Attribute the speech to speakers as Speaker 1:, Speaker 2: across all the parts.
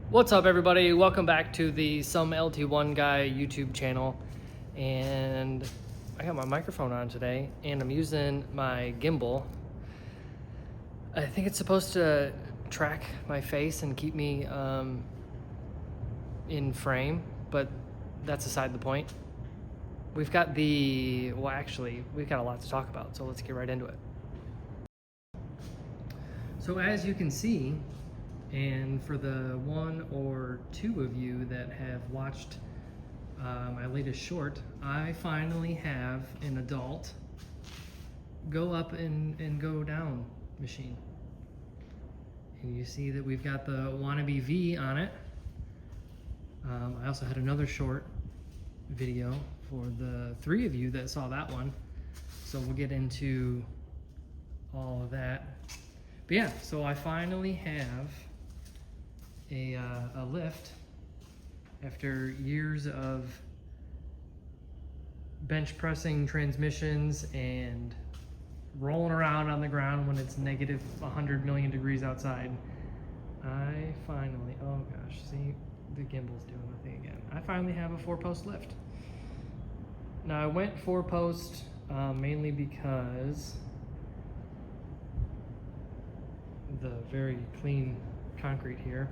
Speaker 1: What's up, everybody? Welcome back to the Some LT1 Guy YouTube channel. And I got my microphone on today and I'm using my gimbal. I think it's supposed to track my face and keep me in frame, but that's aside the point. We've got we've got a lot to talk about, so let's get right into it. So as you can see, and for the one or two of you that have watched my latest short, I finally have an adult go up and go down machine. And you see that we've got the WannaBeV on it. I also had another short video for the three of you that saw that one. So we'll get into all of that. But yeah, so I finally have a lift after years of bench pressing transmissions and rolling around on the ground when it's negative 100 million degrees outside. I finally, oh gosh, see, the gimbal's doing the thing again. I finally have a 4-post lift. Now I went 4-post mainly because the very clean concrete here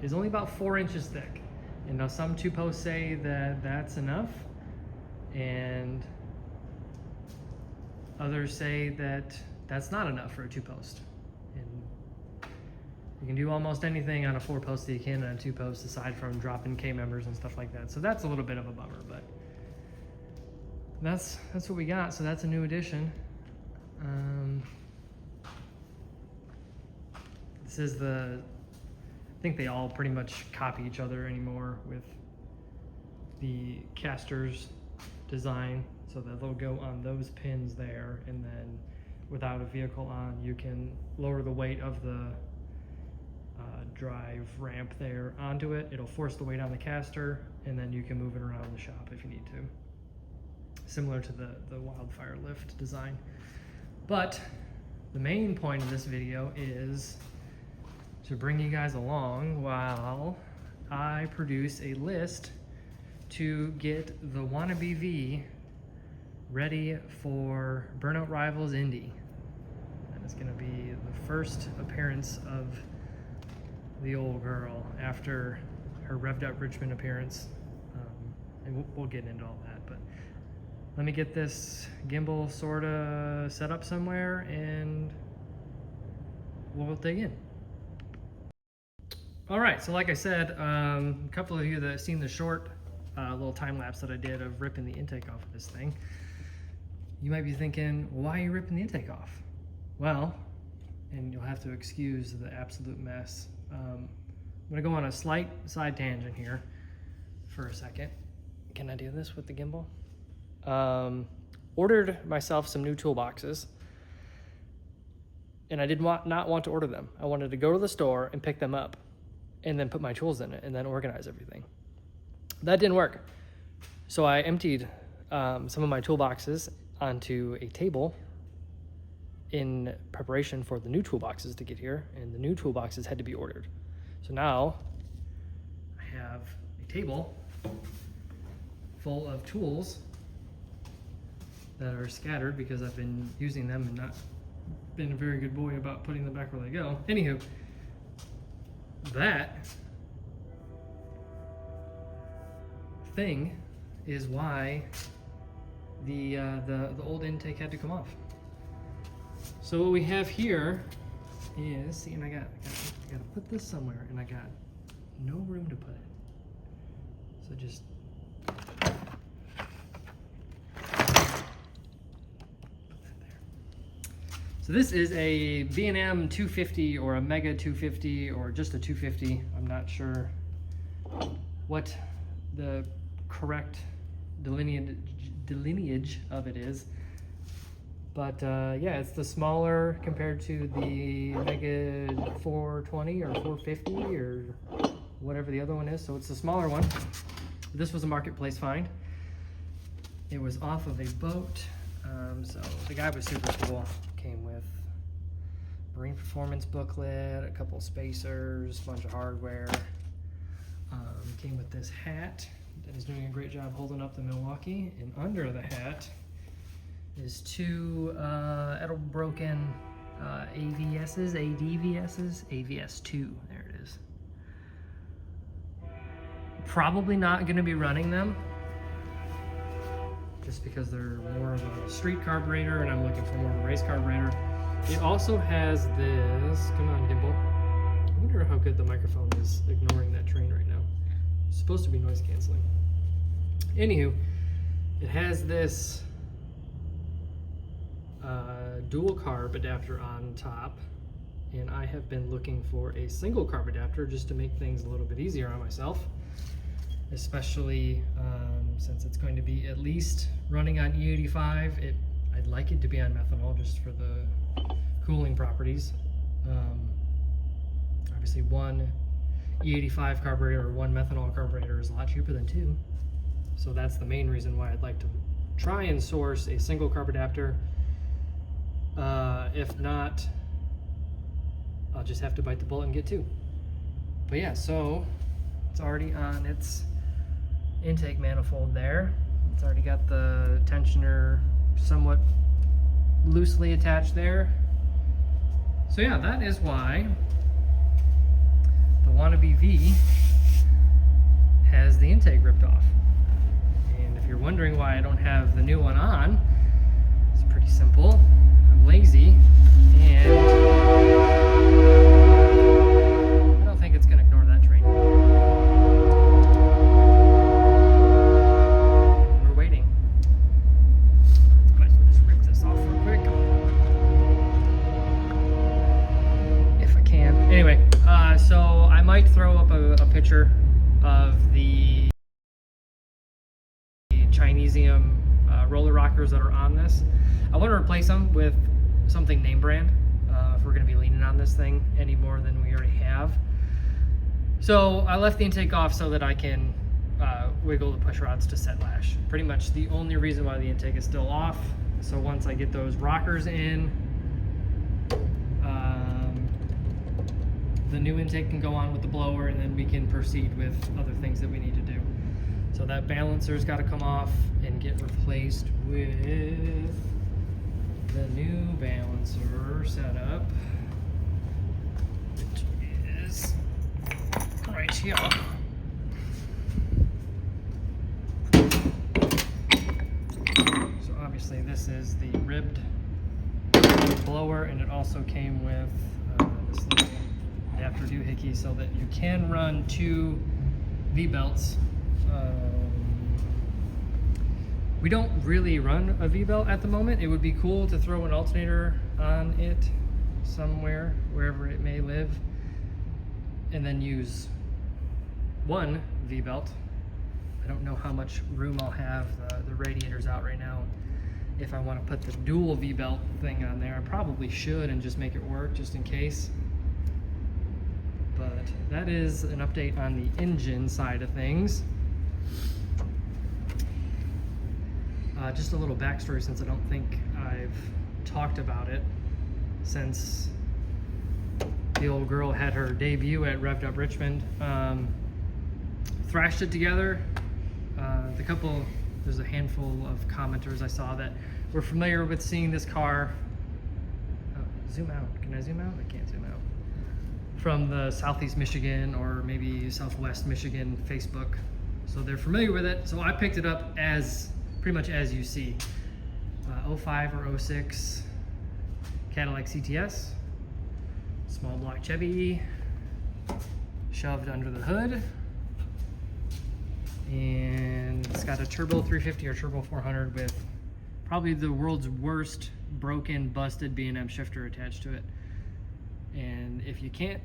Speaker 1: is only about 4 inches thick. And now some 2-posts say that that's enough, and others say that that's not enough for a 2-post. And you can do almost anything on a 4-post that you can on a 2-post aside from dropping K members and stuff like that. So that's a little bit of a bummer, but that's what we got. So that's a new addition. This is I think they all pretty much copy each other anymore with the caster's design, so that they'll go on those pins there, and then without a vehicle on, you can lower the weight of the drive ramp there onto it. It'll force the weight on the caster, and then you can move it around the shop if you need to. Similar to the Wildfire lift design. But the main point of this video is to bring you guys along while I produce a list to get the WannaBeV ready for Burnout Rivals Indy. That is going to be the first appearance of the old girl after her Revved Up Richmond appearance. And we'll get into all that, but let me get this gimbal sort of set up somewhere and we'll dig in. All right, so like I said, a couple of you that have seen the short little time lapse that I did of ripping the intake off of this thing, you might be thinking, well, why are you ripping the intake off? Well, and you'll have to excuse the absolute mess. I'm gonna go on a slight side tangent here for a second. Can I do this with the gimbal? Ordered myself some new toolboxes, and I did not want to order them. I wanted to go to the store and pick them up and then put my tools in it and then organize everything. That didn't work. So I emptied some of my toolboxes onto a table in preparation for the new toolboxes to get here, and the new toolboxes had to be ordered. So now I have a table full of tools that are scattered because I've been using them and not been a very good boy about putting them back where they go. Anywho, that thing is why the old intake had to come off. So what we have here is, see, and I gotta put this somewhere, and I got no room to put it. So just put that there. So this is a B&M 250 or a Mega 250 or just a 250. I'm not sure what the correct delineage of it is. But yeah, it's the smaller compared to the Mega 420 or 450 or whatever the other one is. So it's the smaller one. This was a marketplace find. It was off of a boat. So the guy was super cool. Came with marine performance booklet, a couple spacers, a bunch of hardware. Came with this hat that is doing a great job holding up the Milwaukee, and under the hat is two Edelbroken ADVSs, AVS2, there it is. Probably not going to be running them, just because they're more of a street carburetor and I'm looking for more of a race carburetor. It also has this, come on Gimbal, I wonder how good the microphone is ignoring that train right now. It's supposed to be noise canceling. Anywho, it has this dual carb adapter on top, and I have been looking for a single carb adapter just to make things a little bit easier on myself, especially since it's going to be at least running on E85. I'd like it to be on methanol just for the cooling properties. Obviously one E85 carburetor or one methanol carburetor is a lot cheaper than two, so that's the main reason why I'd like to try and source a single carb adapter. If not, I'll just have to bite the bullet and get two. But yeah, so it's already on its intake manifold there. It's already got the tensioner somewhat loosely attached there. So yeah, that is why the WannaBeV has the intake ripped off. And if you're wondering why I don't have the new one on, it's pretty simple. I'm lazy, and I don't think it's going to ignore that train. We're waiting. Might as well just rip this off real quick. If I can. Anyway, so I might throw up a picture of the Chinesium roller rockers that are on this. I want to replace them with something name brand if we're going to be leaning on this thing any more than we already have. So I left the intake off so that I can wiggle the push rods to set lash. Pretty much the only reason why the intake is still off. So once I get those rockers in, the new intake can go on with the blower, and then we can proceed with other things that we need to do. So that balancer's got to come off and get replaced with the new balancer setup, which is right here. So obviously this is the ribbed blower, and it also came with this little adapter doohickey so that you can run two V-belts. We don't really run a V-belt at the moment. It would be cool to throw an alternator on it somewhere, wherever it may live, and then use one V-belt. I don't know how much room I'll have. The radiator's out right now. If I want to put the dual V-belt thing on there, I probably should and just make it work just in case. But that is an update on the engine side of things. Just a little backstory, since I don't think I've talked about it since the old girl had her debut at Revved Up Richmond. Thrashed it together. There's a handful of commenters I saw that were familiar with seeing this car. Zoom out. Can I zoom out? I can't zoom out. From the Southeast Michigan or maybe Southwest Michigan Facebook. So they're familiar with it. So I picked it up as pretty much as you see. 05 or 06 Cadillac CTS, small block Chevy, shoved under the hood, and it's got a turbo 350 or turbo 400 with probably the world's worst broken, busted B&M shifter attached to it. And if you can't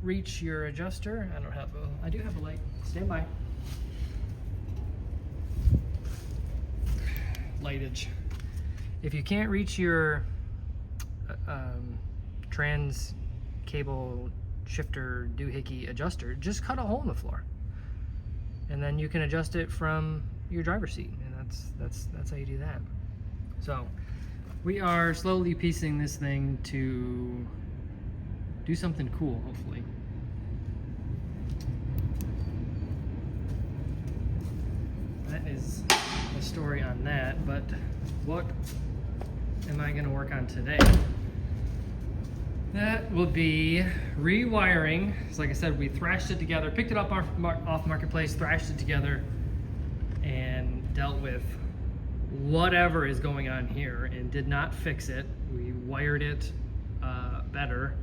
Speaker 1: reach your adjuster, I do have a light. Stand by. Lightage. If you can't reach your trans cable shifter doohickey adjuster, just cut a hole in the floor, and then you can adjust it from your driver's seat, and that's how you do that. So We are slowly piecing this thing to do something cool, hopefully. That is the story on that, but what am I gonna work on today? That will be rewiring. So like I said, we thrashed it together, picked it up off Marketplace, thrashed it together, and dealt with whatever is going on here and did not fix it. We wired it better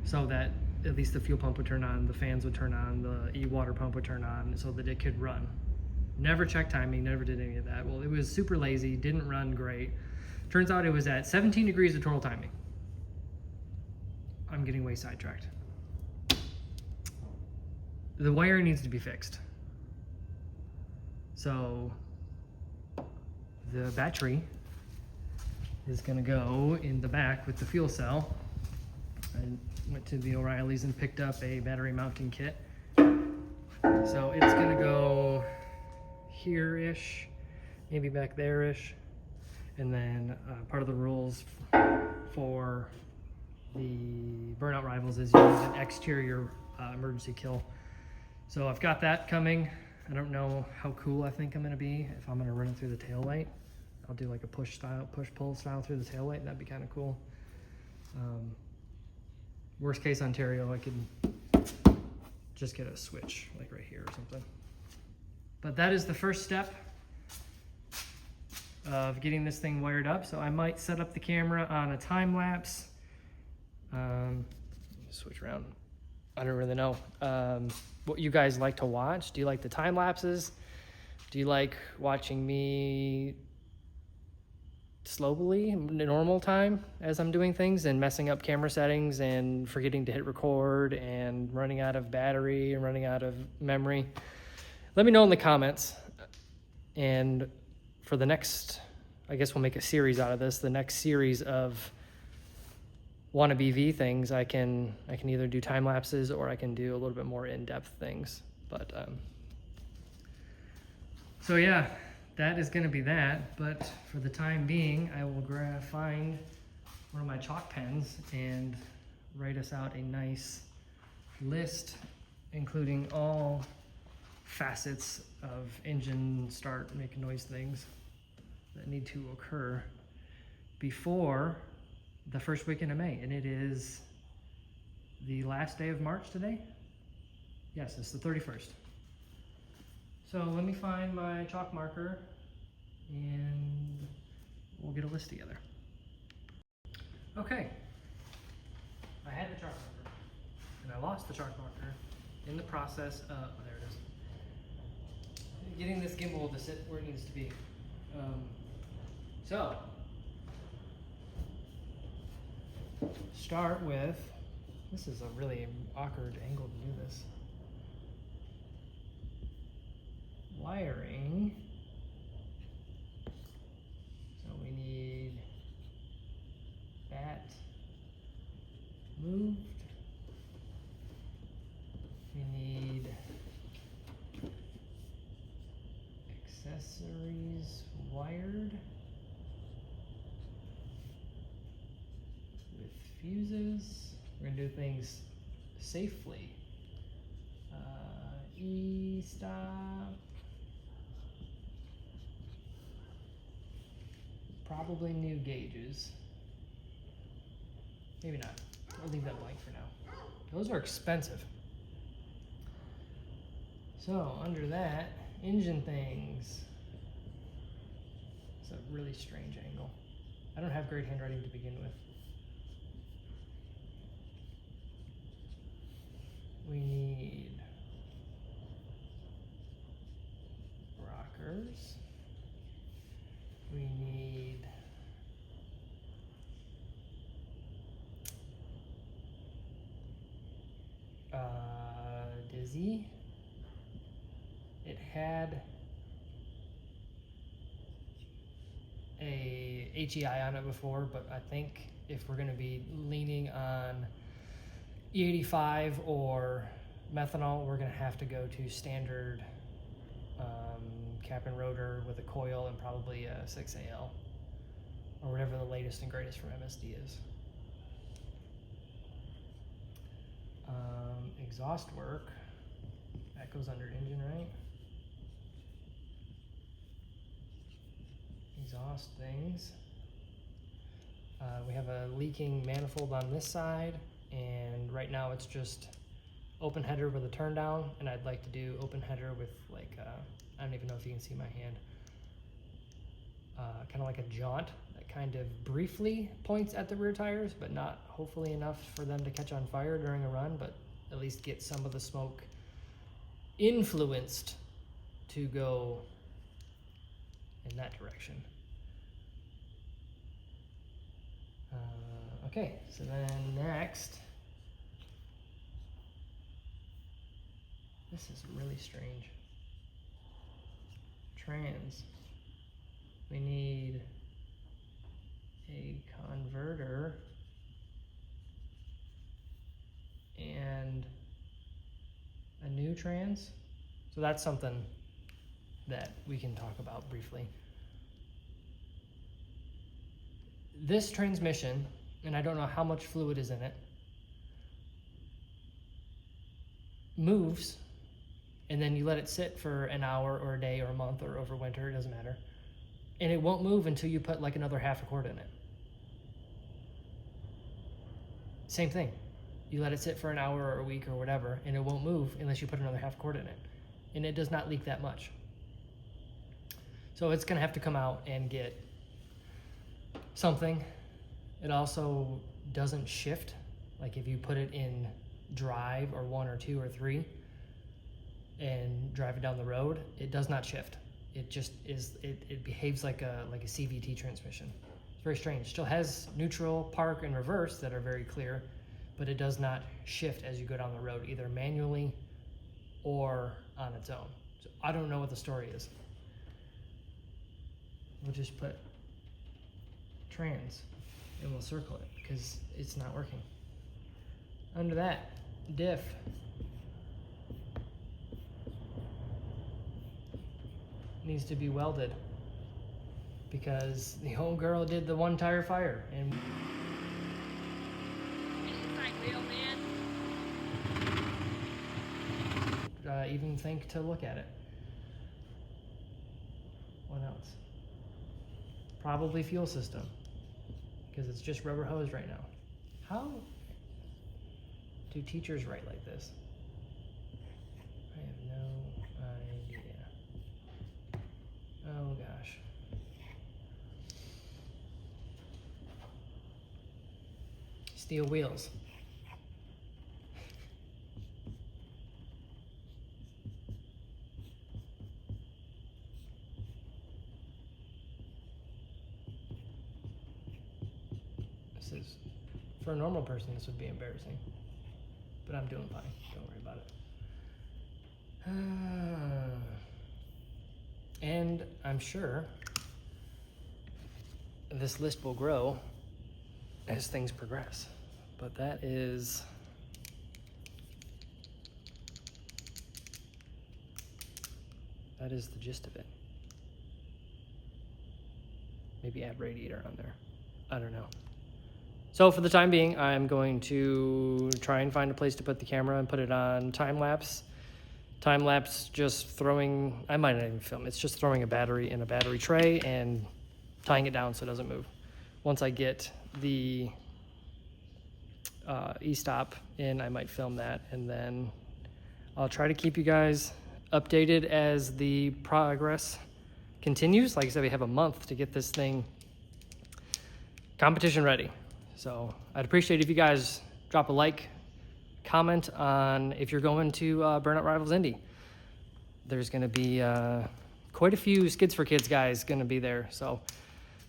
Speaker 1: so that at least the fuel pump would turn on, the fans would turn on, the e-water pump would turn on so that it could run. Never checked timing, never did any of that. Well, it was super lazy, didn't run great. Turns out it was at 17 degrees of total timing. I'm getting way sidetracked. The wiring needs to be fixed. So the battery is gonna go in the back with the fuel cell. I went to the O'Reilly's and picked up a battery mounting kit. So it's gonna go here-ish, maybe back there-ish. And then part of the rules for the Burnout Rivals is you use an exterior emergency kill. So I've got that coming. I don't know how cool I think I'm gonna be. If I'm gonna run it through the taillight, I'll do like a push-pull style through the taillight. That'd be kind of cool. Worst case Ontario, I could just get a switch like right here or something. But that is the first step of getting this thing wired up. So I might set up the camera on a time lapse. Switch around. I don't really know what you guys like to watch. Do you like the time lapses? Do you like watching me slowly, normal time as I'm doing things and messing up camera settings and forgetting to hit record and running out of battery and running out of memory? Let me know in the comments. And for the next, I guess we'll make a series out of this, the next series of WannaBeV things, I can either do time lapses or I can do a little bit more in-depth things. But so yeah, that is going to be that. But for the time being, I will find one of my chalk pens and write us out a nice list, including all facets of engine start, make noise things that need to occur before the first weekend of May. And it is the last day of March today. Yes, it's the 31st. So let me find my chalk marker and we'll get a list together. Okay, I had the chalk marker and I lost the chalk marker in the process of, oh, there it is, getting this gimbal to sit where it needs to be. So start with, this is a really awkward angle to do this. Wiring. So we need that moved. We need accessories wired with fuses. We're gonna do things safely. E-stop. Probably new gauges. Maybe not. I'll leave that blank for now. Those are expensive. So under that, engine things. It's a really strange angle. I don't have great handwriting to begin with. We need rockers. We need Dizzy. It had a HEI on it before, but I think if we're going to be leaning on E85 or methanol, we're going to have to go to standard cap and rotor with a coil and probably a 6AL. or whatever the latest and greatest from MSD is. Exhaust work, that goes under engine, right? Exhaust things. We have a leaking manifold on this side, and right now it's just open header with a turn down, and I'd like to do open header with like, I don't even know if you can see my hand, kind of like a jaunt that kind of briefly points at the rear tires, but not hopefully enough for them to catch on fire during a run, but at least get some of the smoke influenced to go in that direction. Okay, so then next, this is really strange. Trans. We need a converter and a new trans. So that's something that we can talk about briefly. This transmission, and I don't know how much fluid is in it, moves, and then you let it sit for an hour or a day or a month or over winter, it doesn't matter. And it won't move until you put like another half a quart in it. Same thing. You let it sit for an hour or a week or whatever, and it won't move unless you put another half quart in it. And it does not leak that much. So it's gonna have to come out and get something. It also doesn't shift. Like if you put it in drive or 1 or 2 or 3 and drive it down the road, it does not shift. It just is, it behaves like a CVT transmission. It's very strange. Still has neutral, park, and reverse that are very clear, but it does not shift as you go down the road, either manually or on its own. So I don't know what the story is. We'll just put trans and we'll circle it because it's not working. Under that, diff. Needs to be welded because the whole girl did the one tire fire and
Speaker 2: Real man.
Speaker 1: even think to look at it. What else? Probably fuel system because it's just rubber hose right now. How do teachers write like this? I have no idea. Oh gosh. Steel wheels. This is, for a normal person, this would be embarrassing. But I'm doing fine. Don't worry about it. And I'm sure this list will grow as things progress. But that is the gist of it. Maybe add radiator on there. I don't know. So for the time being, I'm going to try and find a place to put the camera and put it on time-lapse. Time-lapse just throwing, I might not even film, it's just throwing a battery in a battery tray and tying it down so it doesn't move. Once I get the e-stop in, I might film that, and then I'll try to keep you guys updated as the progress continues. Like I said, we have a month to get this thing competition ready. So I'd appreciate if you guys drop a like, comment on if you're going to Burnout Rivals Indy. There's going to be quite a few Skids for Kids guys going to be there. So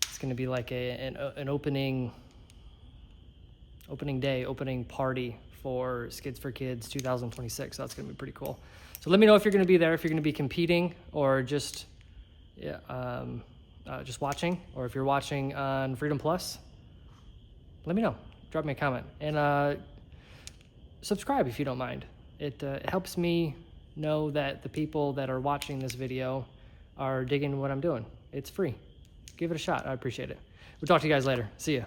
Speaker 1: it's going to be like an opening day, opening party for Skids for Kids 2026. So that's going to be pretty cool. So let me know if you're going to be there, if you're going to be competing or just watching, or if you're watching on Freedom Plus. Let me know. Drop me a comment. And subscribe if you don't mind. It helps me know that the people that are watching this video are digging what I'm doing. It's free. Give it a shot. I appreciate it. We'll talk to you guys later. See ya.